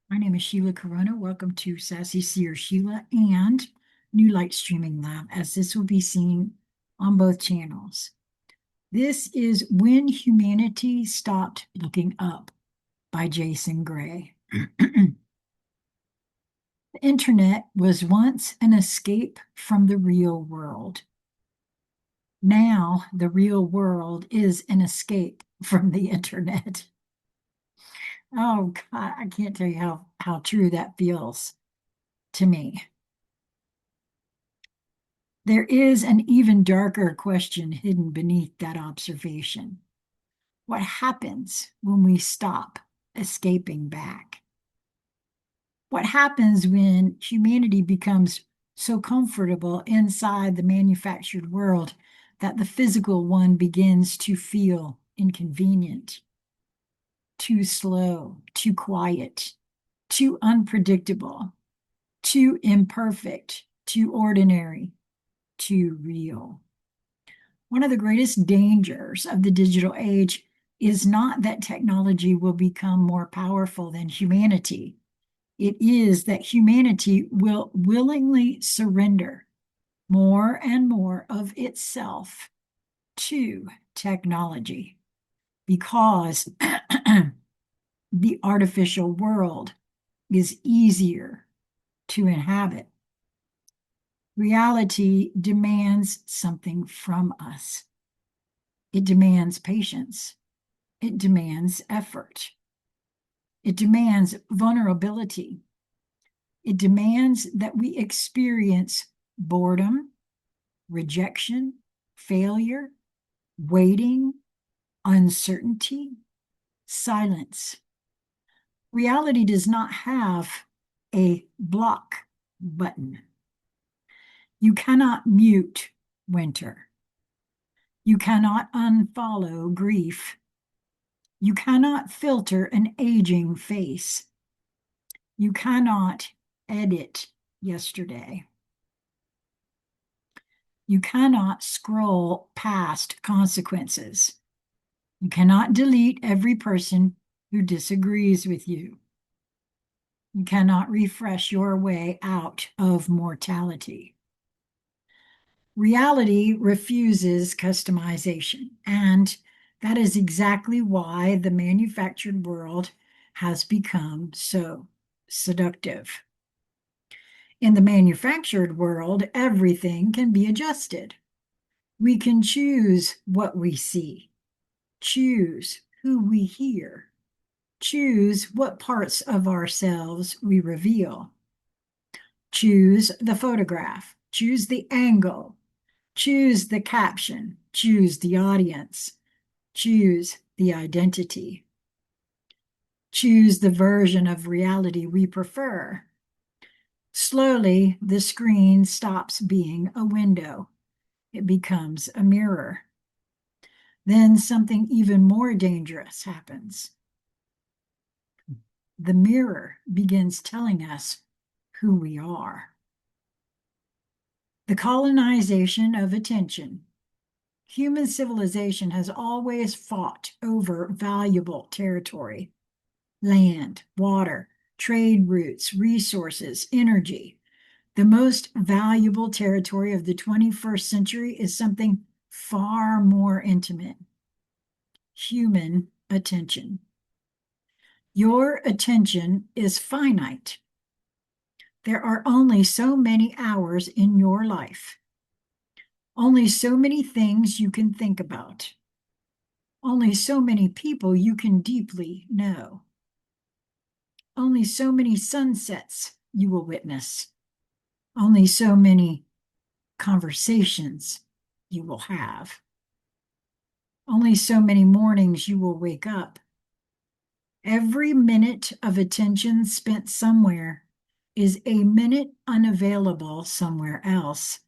My name is Sheila Corona. Welcome to Sassy Seer Sheila and New Light Streaming Lab, as this will be seen on both channels. This is When Humanity Stopped Looking Up by Jason Gray. The internet was once an escape from the real world. Now the real world is an escape from the internet. Oh God, I can't tell you how true that feels to me. There is an even darker question hidden beneath that observation. What happens when we stop escaping back? What happens when humanity becomes so comfortable inside the manufactured world that the physical one begins to feel inconvenient, too slow, too quiet, too unpredictable, too imperfect, too ordinary, too real? One of the greatest dangers of the digital age is not that technology will become more powerful than humanity. It is that humanity will willingly surrender more and more of itself to technology because the artificial world is easier to inhabit. Reality demands something from us. It demands patience. It demands effort. It demands vulnerability. It demands that we experience boredom, rejection, failure, waiting, uncertainty, silence. Reality does not have a block button. You cannot mute winter. You cannot unfollow grief. You cannot filter an aging face. You cannot edit yesterday. You cannot scroll past consequences. You cannot delete every person who disagrees with you. You cannot refresh your way out of mortality. Reality refuses customization, and that is exactly why the manufactured world has become so seductive. In the manufactured world, everything can be adjusted. We can choose what we see, choose who we hear, choose what parts of ourselves we reveal, choose the photograph, choose the angle, choose the caption, choose the audience, choose the identity, choose the version of reality we prefer. Slowly, the screen stops being a window. It becomes a mirror. Then something even more dangerous happens. The mirror begins telling us who we are. The colonization of attention. Human civilization has always fought over valuable territory, land, water, trade routes, resources, energy. The most valuable territory of the 21st century is something far more intimate: human attention. Your attention is finite. There are only so many hours in your life, only so many things you can think about, only so many people you can deeply know, only so many sunsets you will witness, only so many conversations you will have, only so many mornings you will wake up. Every minute of attention spent somewhere is a minute unavailable somewhere else.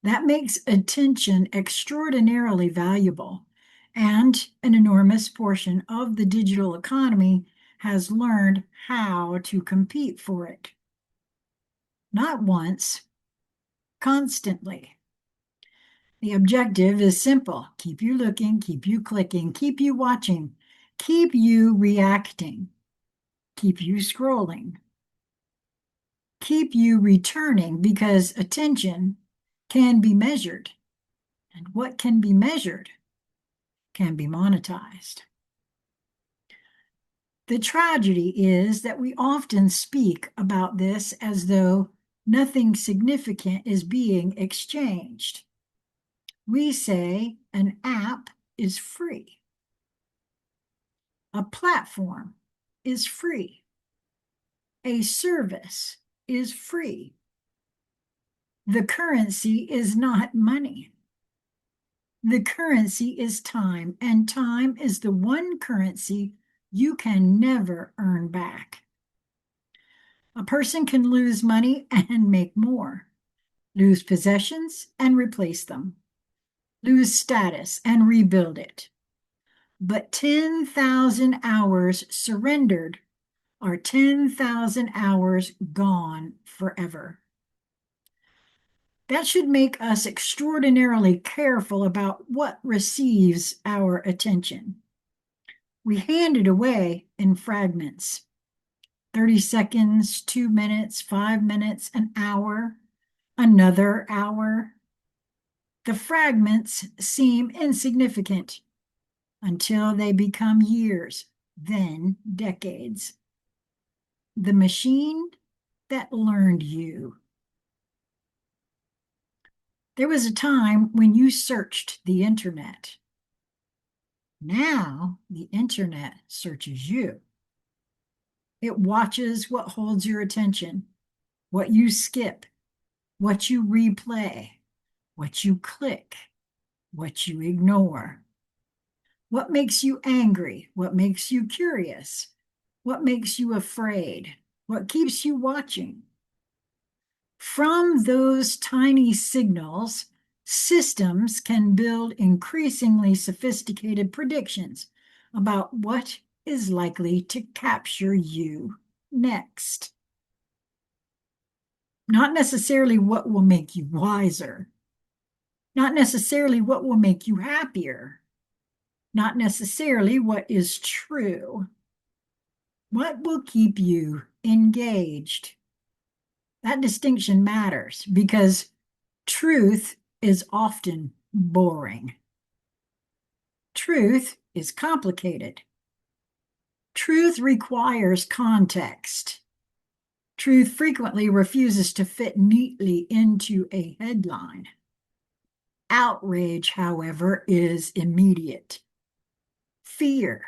That makes attention extraordinarily valuable, and an enormous portion of the digital economy has learned how to compete for it. Not once, constantly. The objective is simple: keep you looking, keep you clicking, keep you watching, keep you reacting, keep you scrolling, keep you returning, because attention can be measured, and what can be measured can be monetized. The tragedy is that we often speak about this as though nothing significant is being exchanged. We say an app is free. A platform is free. A service is free. The currency is not money. The currency is time, and time is the one currency you can never earn back. A person can lose money and make more, lose possessions and replace them, lose status and rebuild it. But 10,000 hours surrendered are 10,000 hours gone forever. That should make us extraordinarily careful about what receives our attention. We hand it away in fragments. 30 seconds, 2 minutes, 5 minutes, an hour, another hour. The fragments seem insignificant until they become years, then decades. The machine that learned you. There was a time when you searched the internet. Now the internet searches you. It watches what holds your attention, what you skip, what you replay, what you click, what you ignore. What makes you angry? What makes you curious? What makes you afraid? What keeps you watching? From those tiny signals, systems can build increasingly sophisticated predictions about what is likely to capture you next. Not necessarily what will make you wiser, not necessarily what will make you happier, not necessarily what is true. What will keep you engaged? That distinction matters because truth is often boring. Truth is complicated. Truth requires context. Truth frequently refuses to fit neatly into a headline. Outrage, however, is immediate. Fear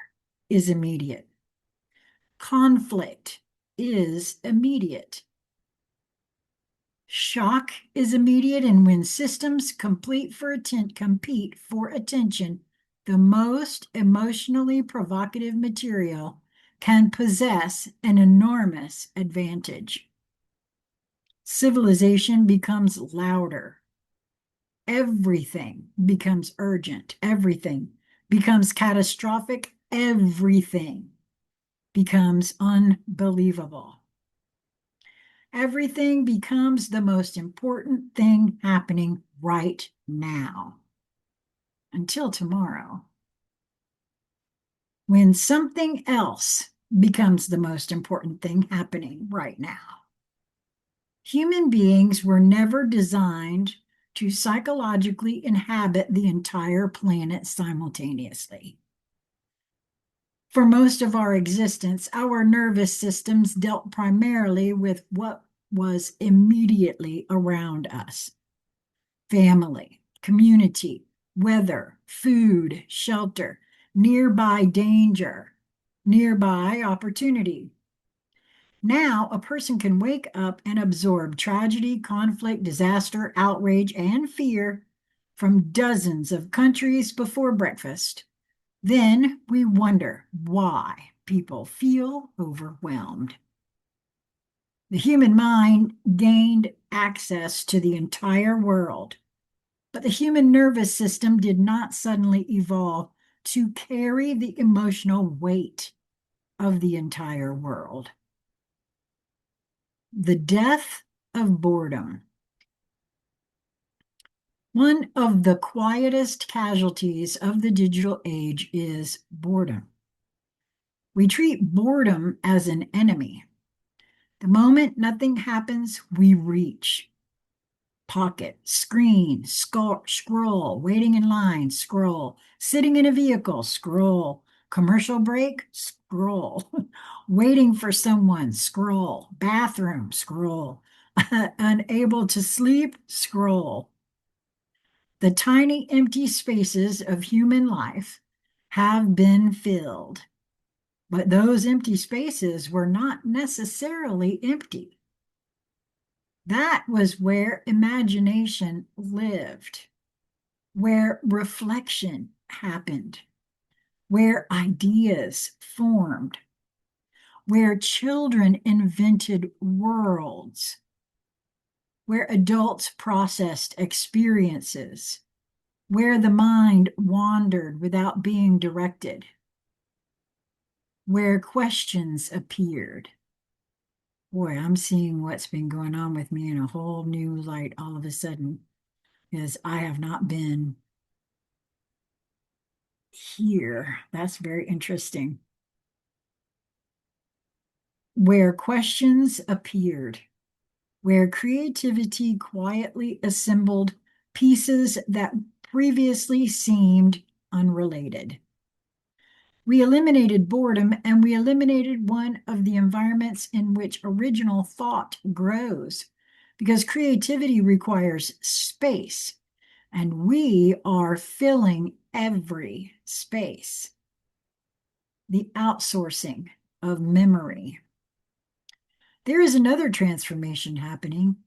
is immediate. Conflict is immediate. Shock is immediate, and when systems compete for attention, the most emotionally provocative material can possess an enormous advantage. Civilization becomes louder. Everything becomes urgent. Everything becomes catastrophic. Everything becomes unbelievable. Everything becomes the most important thing happening right now. Until tomorrow, when something else becomes the most important thing happening right now. Human beings were never designed to psychologically inhabit the entire planet simultaneously. For most of our existence, our nervous systems dealt primarily with what was immediately around us: family, community, weather, food, shelter, nearby danger, nearby opportunity. Now, a person can wake up and absorb tragedy, conflict, disaster, outrage, and fear from dozens of countries before breakfast. Then we wonder why people feel overwhelmed. The human mind gained access to the entire world, but the human nervous system did not suddenly evolve to carry the emotional weight of the entire world. The death of boredom. One of the quietest casualties of the digital age is boredom. We treat boredom as an enemy. The moment nothing happens, we reach. Pocket, screen, scroll, waiting in line, scroll, sitting in a vehicle, scroll, commercial break, scroll, waiting for someone, scroll, bathroom, scroll, unable to sleep, scroll. The tiny empty spaces of human life have been filled, but those empty spaces were not necessarily empty. That was where imagination lived, where reflection happened, where ideas formed, where children invented worlds, where adults processed experiences, where the mind wandered without being directed, where questions appeared. Boy, I'm seeing what's been going on with me in a whole new light all of a sudden, because I have not been here. That's very interesting. Where questions appeared, where creativity quietly assembled pieces that previously seemed unrelated. We eliminated boredom, and we eliminated one of the environments in which original thought grows, because creativity requires space, and we are filling every space. The outsourcing of memory. There is another transformation happening.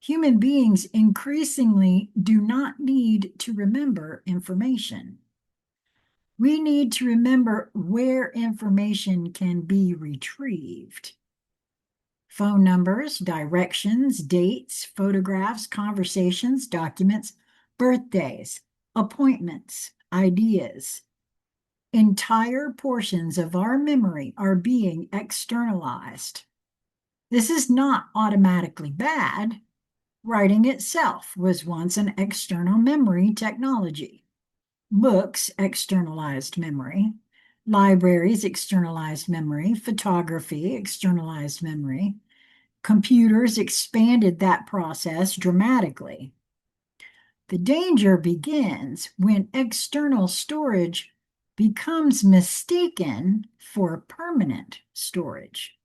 Human beings increasingly do not need to remember information. We need to remember where information can be retrieved. Phone numbers, directions, dates, photographs, conversations, documents, birthdays, appointments, ideas. Entire portions of our memory are being externalized. This is not automatically bad. Writing itself was once an external memory technology. Books externalized memory. Libraries externalized memory. Photography externalized memory. Computers expanded that process dramatically. The danger begins when external storage becomes mistaken for permanent storage.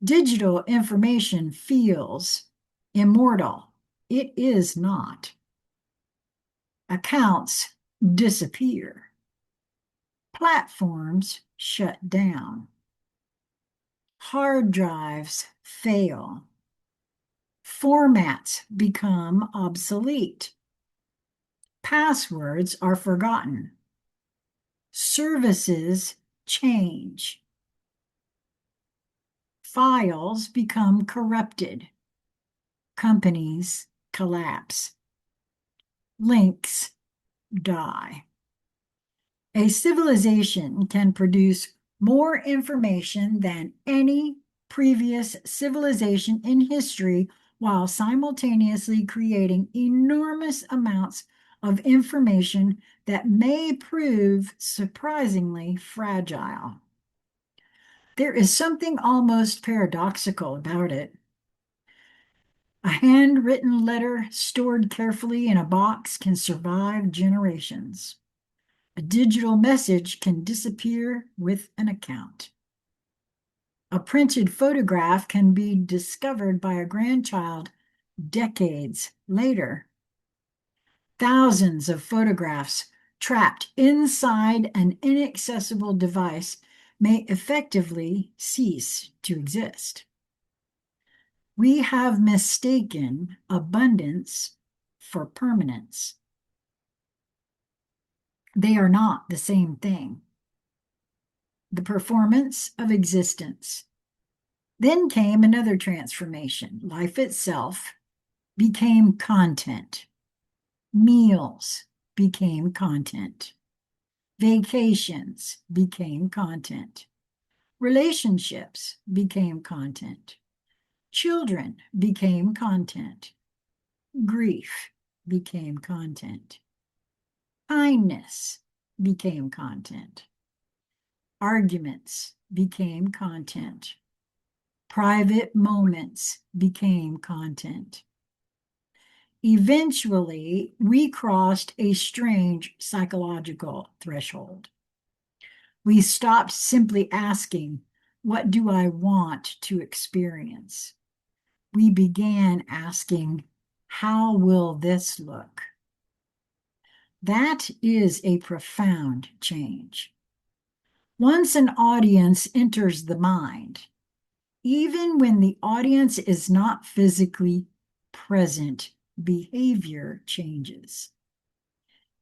Digital information feels immortal. It is not. Accounts disappear. Platforms shut down. Hard drives fail. Formats become obsolete. Passwords are forgotten. Services change. Files become corrupted. Companies collapse. Links die. A civilization can produce more information than any previous civilization in history while simultaneously creating enormous amounts of information that may prove surprisingly fragile. There is something almost paradoxical about it. A handwritten letter stored carefully in a box can survive generations. A digital message can disappear with an account. A printed photograph can be discovered by a grandchild decades later. Thousands of photographs trapped inside an inaccessible device may effectively cease to exist. We have mistaken abundance for permanence. They are not the same thing. The performance of existence. Then came another transformation. Life itself became content. Meals became content. Vacations became content. Relationships became content. Children became content. Grief became content. Kindness became content. Arguments became content. Private moments became content. Eventually, we crossed a strange psychological threshold. We stopped simply asking, what do I want to experience? We began asking, how will this look? That is a profound change. Once an audience enters the mind, even when the audience is not physically present, behavior changes.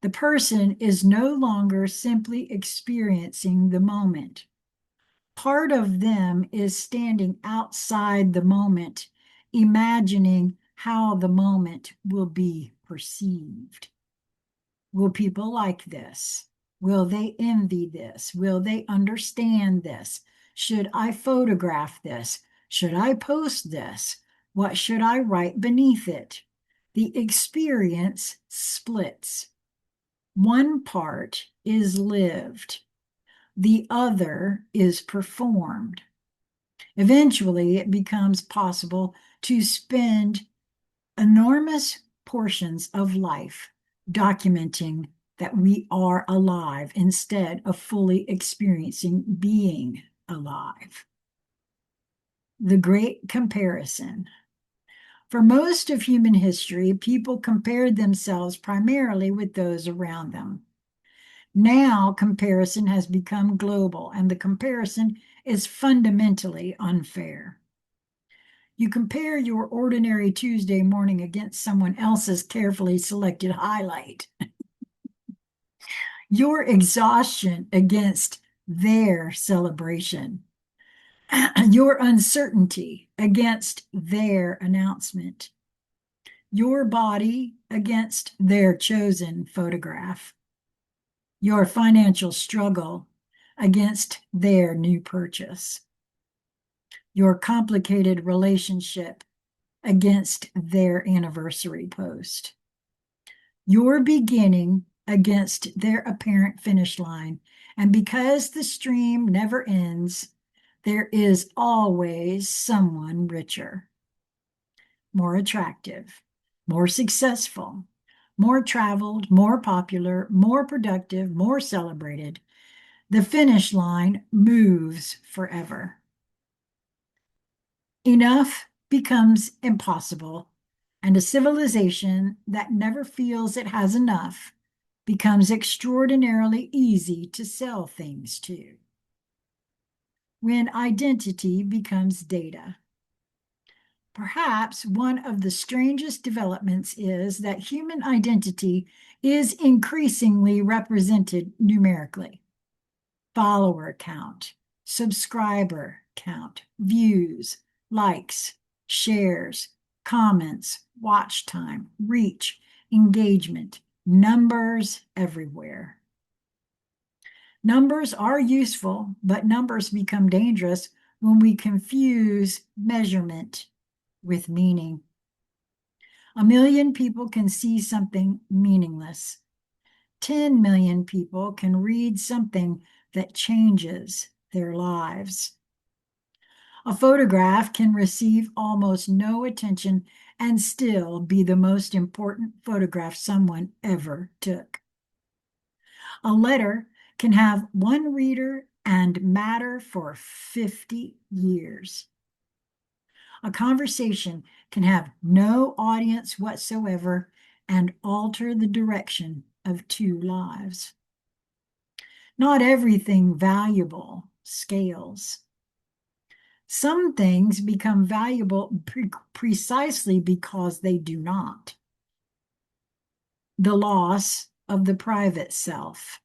The person is no longer simply experiencing the moment. Part of them is standing outside the moment, imagining how the moment will be perceived. Will people like this? Will they envy this? Will they understand this? Should I photograph this? Should I post this? What should I write beneath it? The experience splits. One part is lived, the other is performed. Eventually, it becomes possible to spend enormous portions of life documenting that we are alive instead of fully experiencing being alive. The Great Comparison. For most of human history, people compared themselves primarily with those around them. Now, comparison has become global, and the comparison is fundamentally unfair. You compare your ordinary Tuesday morning against someone else's carefully selected highlight. Your exhaustion against their celebration. Your uncertainty against their announcement. Your body against their chosen photograph. Your financial struggle against their new purchase. Your complicated relationship against their anniversary post. Your beginning against their apparent finish line. And because the stream never ends, there is always someone richer, more attractive, more successful, more traveled, more popular, more productive, more celebrated. The finish line moves forever. Enough becomes impossible, and a civilization that never feels it has enough becomes extraordinarily easy to sell things to. When identity becomes data. Perhaps one of the strangest developments is that human identity is increasingly represented numerically. Follower count, subscriber count, views, likes, shares, comments, watch time, reach, engagement, numbers everywhere. Numbers are useful, but numbers become dangerous when we confuse measurement with meaning. 1 million people can see something meaningless. 10 million people can read something that changes their lives. A photograph can receive almost no attention and still be the most important photograph someone ever took. A letter can have one reader and matter for 50 years. A conversation can have no audience whatsoever and alter the direction of 2 lives. Not everything valuable scales. Some things become valuable precisely because they do not. The loss of the private self.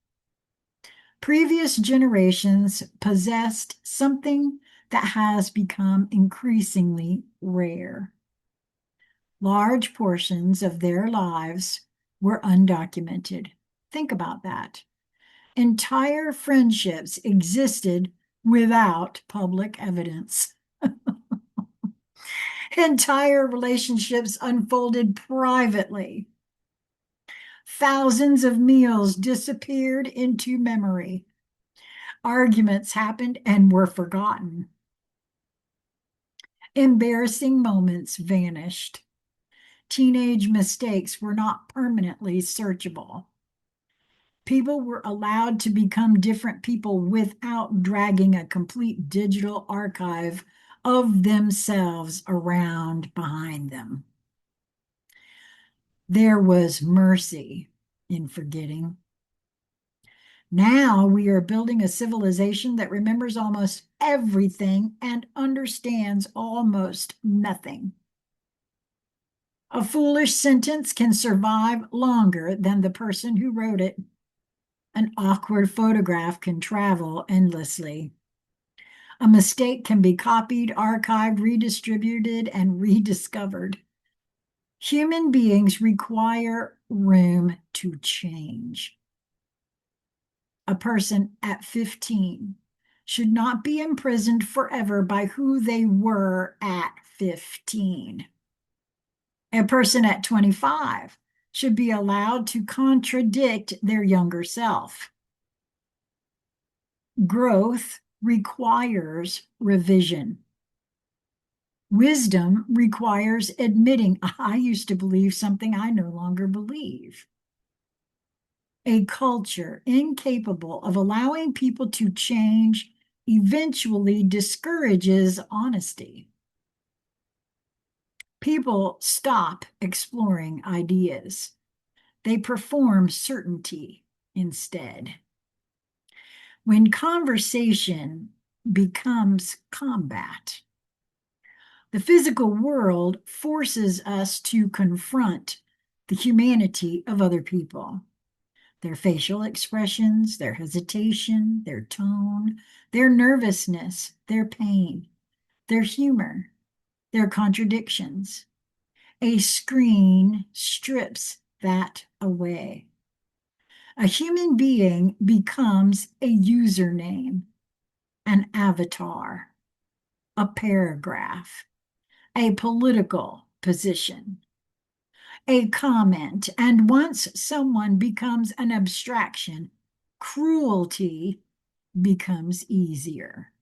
Previous generations possessed something that has become increasingly rare. Large portions of their lives were undocumented. Think about that. Entire friendships existed without public evidence. Entire relationships unfolded privately. Thousands of meals disappeared into memory. Arguments happened and were forgotten. Embarrassing moments vanished. Teenage mistakes were not permanently searchable. People were allowed to become different people without dragging a complete digital archive of themselves around behind them. There was mercy in forgetting. Now we are building a civilization that remembers almost everything and understands almost nothing. A foolish sentence can survive longer than the person who wrote it. An awkward photograph can travel endlessly. A mistake can be copied, archived, redistributed, and rediscovered. Human beings require room to change. A person at 15 should not be imprisoned forever by who they were at 15. A person at 25 should be allowed to contradict their younger self. Growth requires revision. Wisdom requires admitting, I used to believe something I no longer believe. A culture incapable of allowing people to change eventually discourages honesty. People stop exploring ideas. They perform certainty instead. When conversation becomes combat, the physical world forces us to confront the humanity of other people, their facial expressions, their hesitation, their tone, their nervousness, their pain, their humor, their contradictions. A screen strips that away. A human being becomes a username, an avatar, a paragraph, a political position, a comment, and once someone becomes an abstraction, cruelty becomes easier.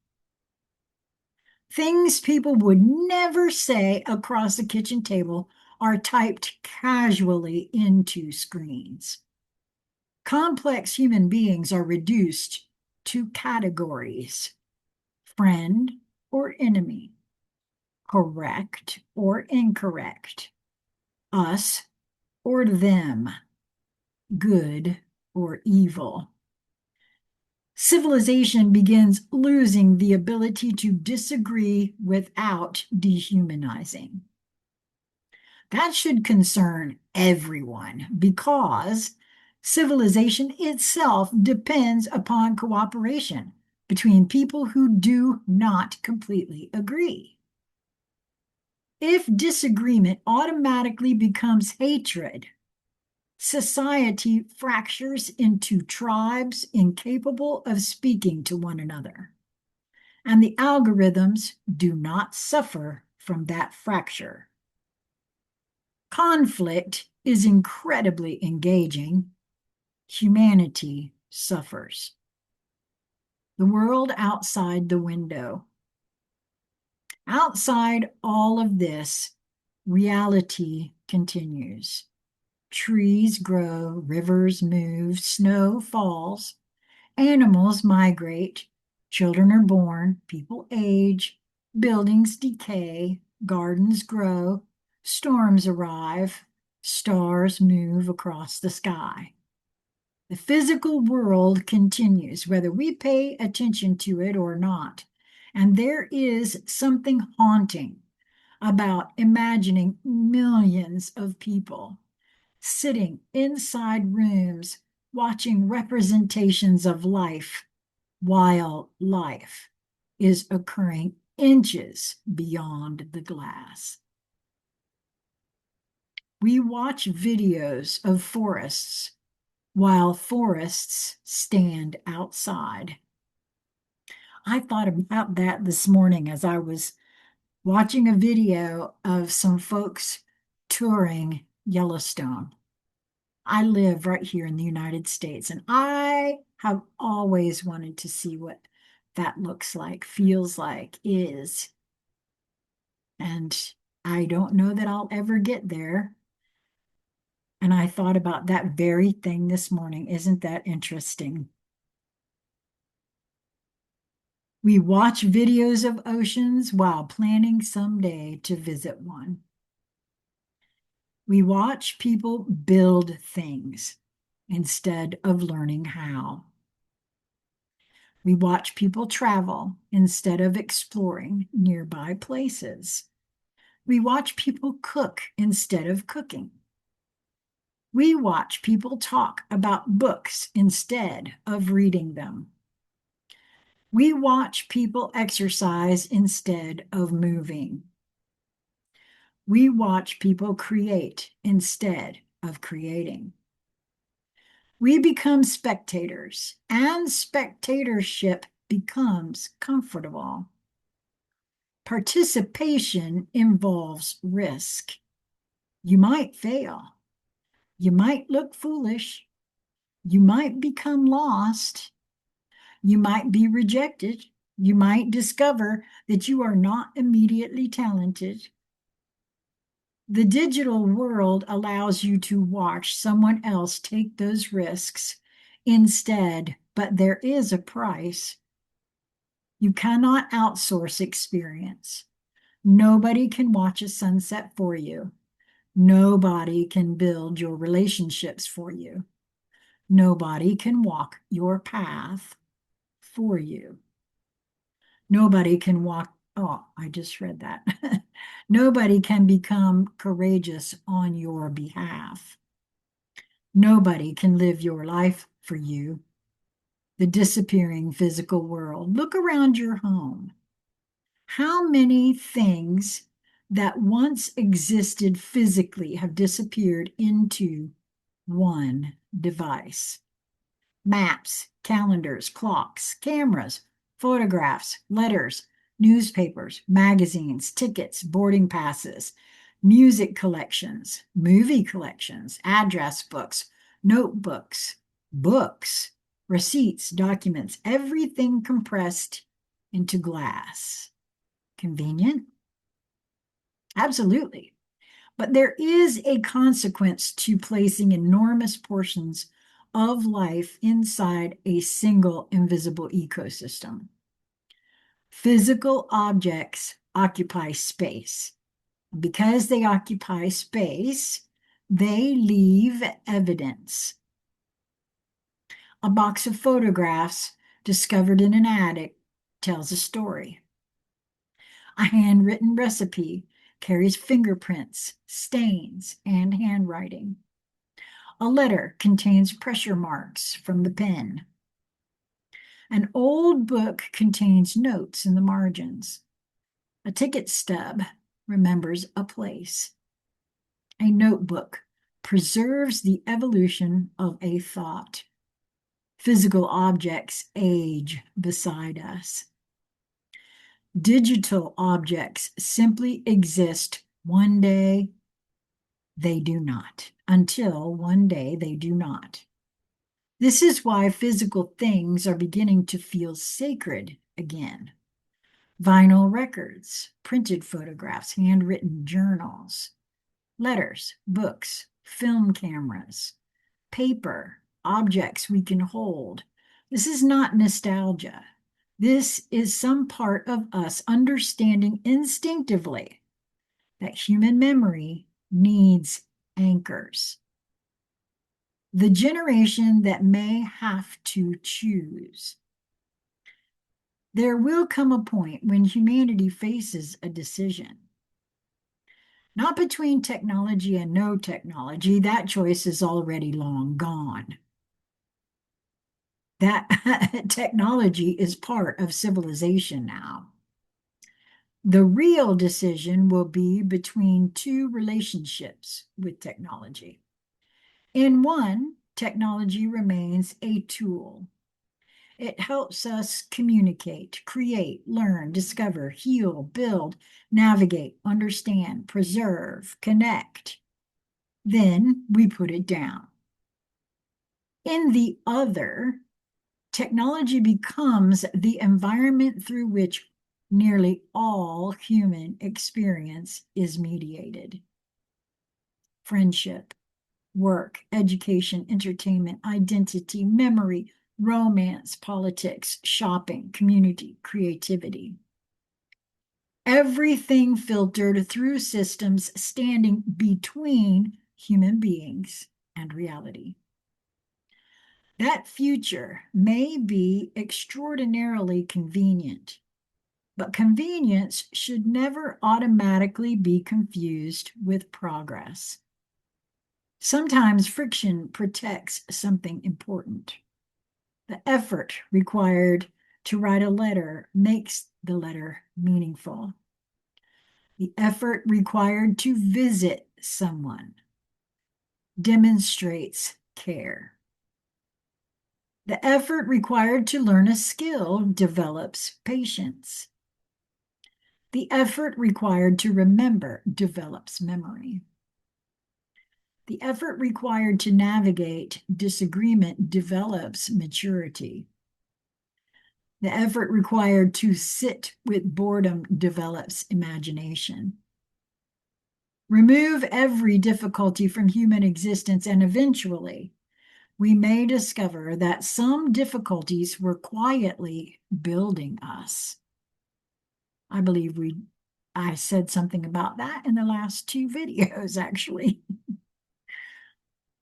Things people would never say across a kitchen table are typed casually into screens. Complex human beings are reduced to categories: friend or enemy, correct or incorrect, us or them, good or evil. Civilization begins losing the ability to disagree without dehumanizing. That should concern everyone because civilization itself depends upon cooperation between people who do not completely agree. If disagreement automatically becomes hatred, society fractures into tribes incapable of speaking to one another, and the algorithms do not suffer from that fracture. Conflict is incredibly engaging. Humanity suffers. The world outside the window. Outside all of this, reality continues. Trees grow, rivers move, snow falls, animals migrate, children are born, people age, buildings decay, gardens grow, storms arrive, stars move across the sky. The physical world continues, whether we pay attention to it or not. And there is something haunting about imagining millions of people sitting inside rooms watching representations of life while life is occurring inches beyond the glass. We watch videos of forests while forests stand outside. I thought about that this morning as I was watching a video of some folks touring Yellowstone. I live right here in the United States, and I Have always wanted to see what that looks like, feels like, is. And I don't know that I'll ever get there. And I thought about that very thing this morning. Isn't that interesting? We watch videos of oceans while planning someday to visit one. We watch people build things instead of learning how. We watch people travel instead of exploring nearby places. We watch people cook instead of cooking. We watch people talk about books instead of reading them. We watch people exercise instead of moving. We watch people create instead of creating. We become spectators, and spectatorship becomes comfortable. Participation involves risk. You might fail. You might look foolish. You might become lost. You might be rejected. You might discover that you are not immediately talented. The digital world allows you to watch someone else take those risks instead, but there is a price. You cannot outsource experience. Nobody can watch a sunset for you. Nobody can build your relationships for you. Nobody can walk your path for you. Nobody can walk, oh, I just read that. Nobody can become courageous on your behalf. Nobody can live your life for you. The disappearing physical world. Look around your home. How many things that once existed physically have disappeared into one device? Maps, calendars, clocks, cameras, photographs, letters, newspapers, magazines, tickets, boarding passes, music collections, movie collections, address books, notebooks, books, receipts, documents, everything compressed into glass. Convenient? Absolutely. But there is a consequence to placing enormous portions of life inside a single invisible ecosystem. Physical objects occupy space. Because they occupy space, they leave evidence. A box of photographs discovered in an attic tells a story. A handwritten recipe carries fingerprints, stains, and handwriting. A letter contains pressure marks from the pen. An old book contains notes in the margins. A ticket stub remembers a place. A notebook preserves the evolution of a thought. Physical objects age beside us. Digital objects simply exist one day, they do not, until one day they do not. This is why physical things are beginning to feel sacred again. Vinyl records, printed photographs, handwritten journals, letters, books, film cameras, paper, objects we can hold. This is not nostalgia. This is some part of us understanding instinctively that human memory needs anchors. The generation that may have to choose. There will come a point when humanity faces a decision. Not between technology and no technology. That choice is already long gone. That technology is part of civilization now. The real decision will be between two relationships with technology. In one, technology remains a tool. It helps us communicate, create, learn, discover, heal, build, navigate, understand, preserve, connect. Then we put it down. In the other, Technology becomes the environment through which nearly all human experience is mediated. Friendship, work, education, entertainment, identity, memory, romance, politics, shopping, community, creativity. Everything filtered through systems standing between human beings and reality. That future may be extraordinarily convenient, but convenience should never automatically be confused with progress. Sometimes friction protects something important. The effort required to write a letter makes the letter meaningful. The effort required to visit someone demonstrates care. The effort required to learn a skill develops patience. The effort required to remember develops memory. The effort required to navigate disagreement develops maturity. The effort required to sit with boredom develops imagination. Remove every difficulty from human existence, and eventually we may discover that some difficulties were quietly building us. I believe I said something about that in the last two videos, actually.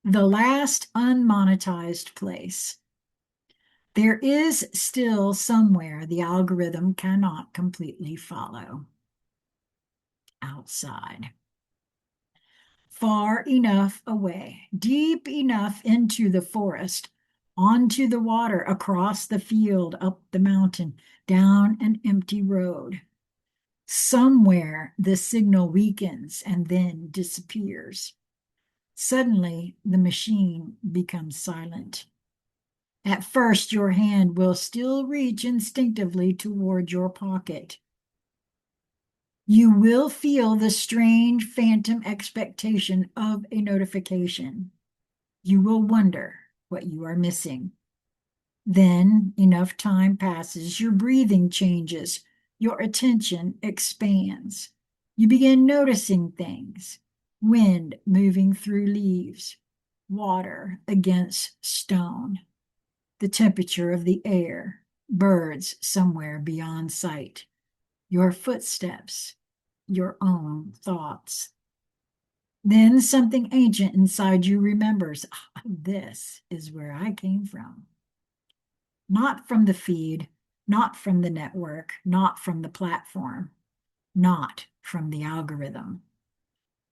The last unmonetized place. There is still somewhere the algorithm cannot completely follow. Outside. Far enough away, deep enough into the forest, onto the water, across the field, up the mountain, down an empty road. Somewhere the signal weakens and then disappears. Suddenly, the machine becomes silent. At first, your hand will still reach instinctively toward your pocket. You will feel the strange phantom expectation of a notification. You will wonder what you are missing. Then enough time passes, your breathing changes, your attention expands. You begin noticing things: wind moving through leaves, water against stone, the temperature of the air, birds somewhere beyond sight, your footsteps, your own thoughts. Then something ancient inside you remembers, this is where I came from. Not from the feed, not from the network, not from the platform, not from the algorithm.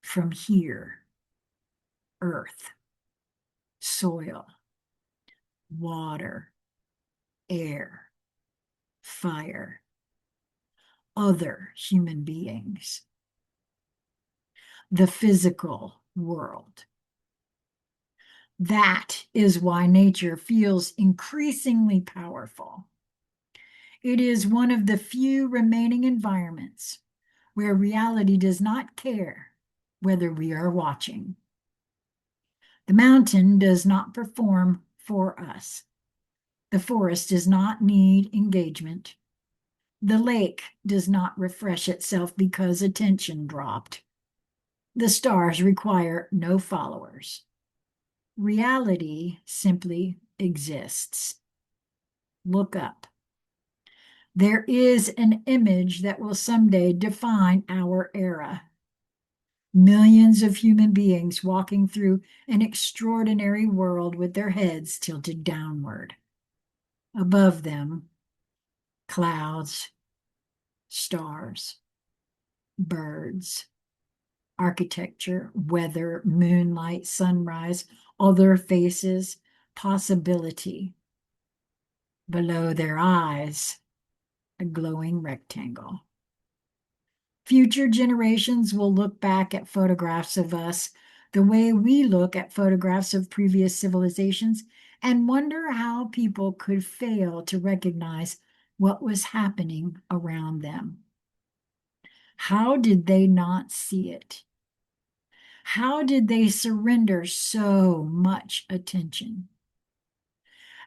From here, earth, soil, water, air, fire, other human beings, the physical world. That is why nature feels increasingly powerful. It is one of the few remaining environments where reality does not care whether we are watching. The mountain does not perform for us. The forest does not need engagement. The lake does not refresh itself because attention dropped. The stars require no followers. Reality simply exists. Look up. There is an image that will someday define our era. Millions of human beings walking through an extraordinary world with their heads tilted downward. Above them, clouds, stars, birds, architecture, weather, moonlight, sunrise, other faces, possibility. Below their eyes, a glowing rectangle. Future generations will look back at photographs of us the way we look at photographs of previous civilizations and wonder how people could fail to recognize what was happening around them. How did they not see it? How did they surrender so much attention?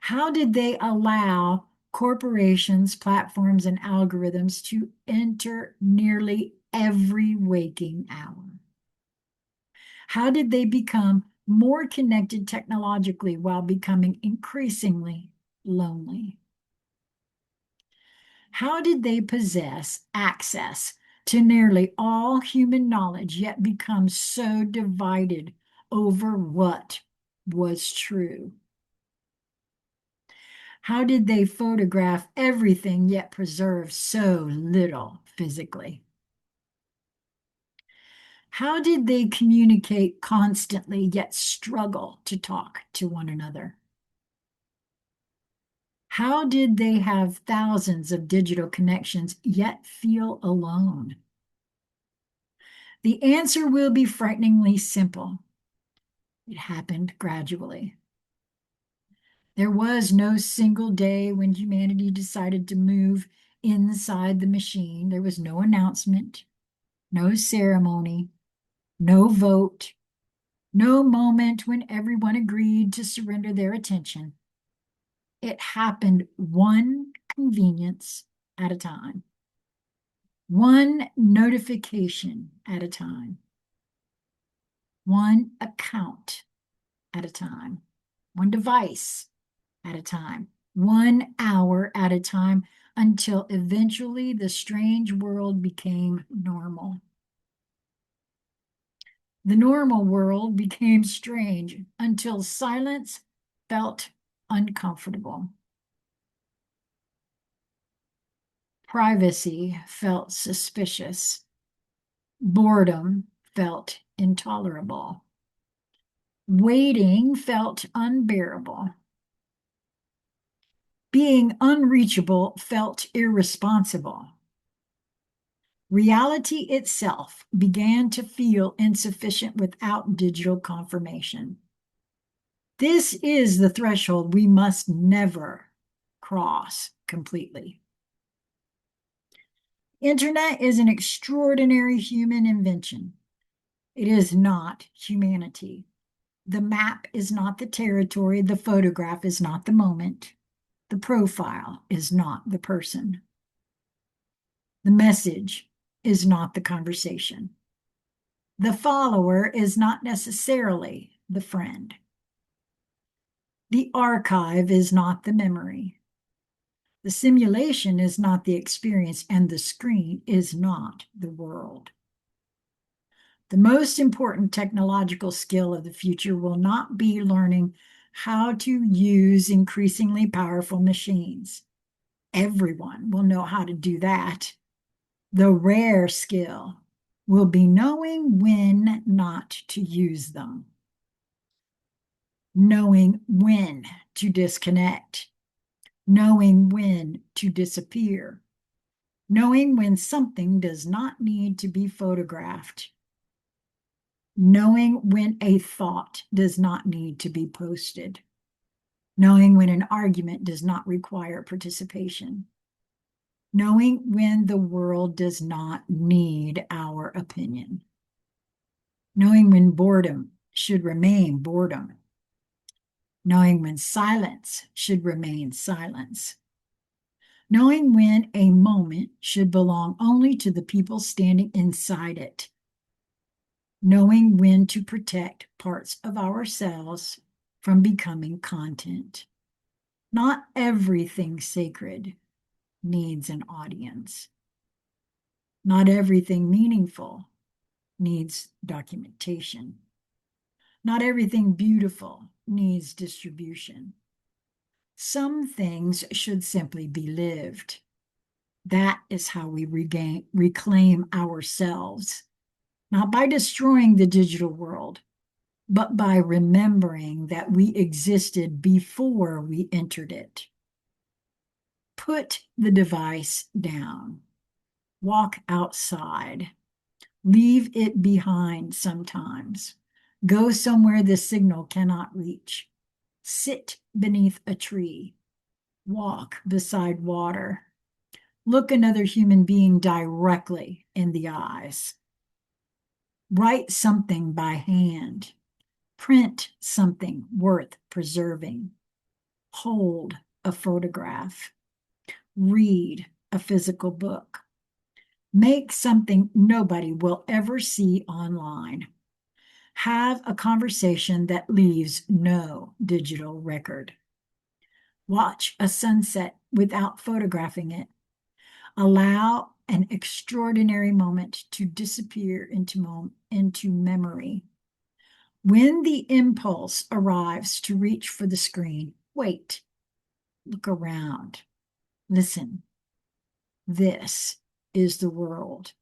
How did they allow corporations, platforms, and algorithms to enter nearly every waking hour? How did they become more connected technologically while becoming increasingly lonely? How did they possess access to nearly all human knowledge, yet become so divided over what was true? How did they photograph everything, yet preserve so little physically? How did they communicate constantly, yet struggle to talk to one another? How did they have thousands of digital connections, yet feel alone? The answer will be frighteningly simple. It happened gradually. There was no single day when humanity decided to move inside the machine. There was no announcement, no ceremony, no vote, no moment when everyone agreed to surrender their attention. It happened one convenience at a time, one notification at a time, one account at a time, one device at a time, 1 hour at a time, until eventually the strange world became normal. The normal world became strange until silence felt uncomfortable. Privacy felt suspicious. Boredom felt intolerable. Waiting felt unbearable. Being unreachable felt irresponsible. Reality itself began to feel insufficient without digital confirmation. This is the threshold we must never cross completely. Internet is an extraordinary human invention. It is not humanity. The map is not the territory. The photograph is not the moment. The profile is not the person. The message is not the conversation. The follower is not necessarily the friend. The archive is not the memory. The simulation is not the experience, and the screen is not the world. The most important technological skill of the future will not be learning how to use increasingly powerful machines. Everyone will know how to do that. The rare skill will be knowing when not to use them, knowing when to disconnect, knowing when to disappear, knowing when something does not need to be photographed, knowing when a thought does not need to be posted, knowing when an argument does not require participation, knowing when the world does not need our opinion, knowing when boredom should remain boredom, knowing when silence should remain silence, knowing when a moment should belong only to the people standing inside it, knowing when to protect parts of ourselves from becoming content. Not everything sacred needs an audience. Not everything meaningful needs documentation. Not everything beautiful needs distribution. Some things should simply be lived. That is how we reclaim ourselves, not by destroying the digital world, but by remembering that we existed before we entered it. Put the device down. Walk outside. Leave it behind sometimes. Go somewhere the signal cannot reach. Sit beneath a tree. Walk beside water. Look another human being directly in the eyes. Write something by hand. Print something worth preserving. hold a photograph, read a physical book, make something nobody will ever see online, have a conversation that leaves no digital record, watch a sunset without photographing it, allow an extraordinary moment to disappear into memory. When the impulse arrives to reach for the screen, wait, look around, listen. This is the world.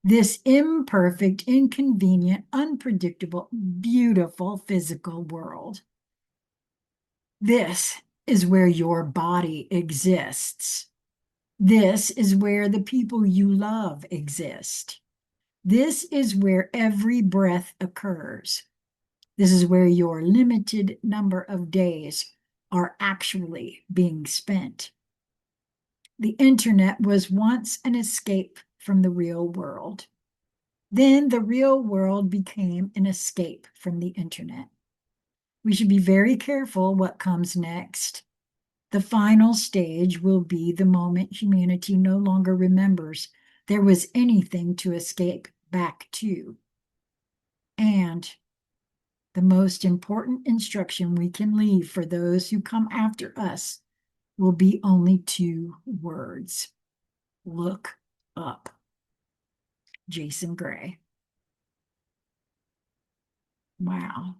This imperfect, inconvenient, unpredictable, beautiful physical world. This is where your body exists. This is where the people you love exist. This is where every breath occurs. This is where your limited number of days are actually being spent. The internet was once an escape from the real world. Then the real world became an escape from the internet. We should be very careful what comes next. The final stage will be the moment humanity no longer remembers there was anything to escape back to. And the most important instruction we can leave for those who come after us will be only 2 words. Look up. Jason Gray. Wow.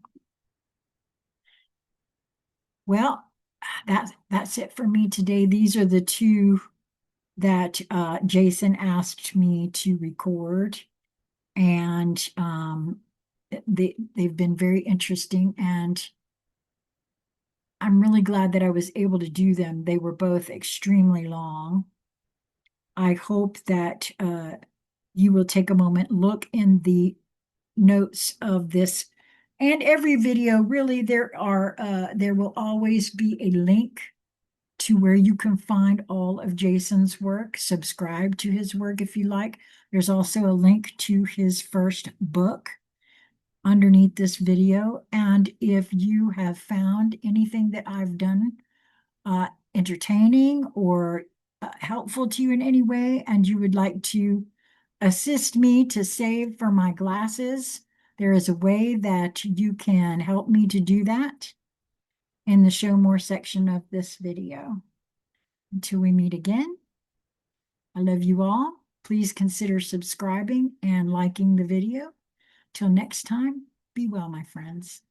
Well, that's it for me today. These are the 2 that Jason asked me to record, and they've been very interesting, and I'm really glad that I was able to do them. They were both extremely long. I hope that you will take a moment, look in the notes of this and every video. Really, there will always be a link to where you can find all of Jason's work. Subscribe to his work if you like. There's also a link to his first book underneath this video. And if you have found anything that I've done entertaining or helpful to you in any way, and you would like to assist me to save for my glasses, there is a way that you can help me to do that in the Show More section of this video. Until we meet again, I love you all. Please consider subscribing and liking the video. Till next time, be well, my friends.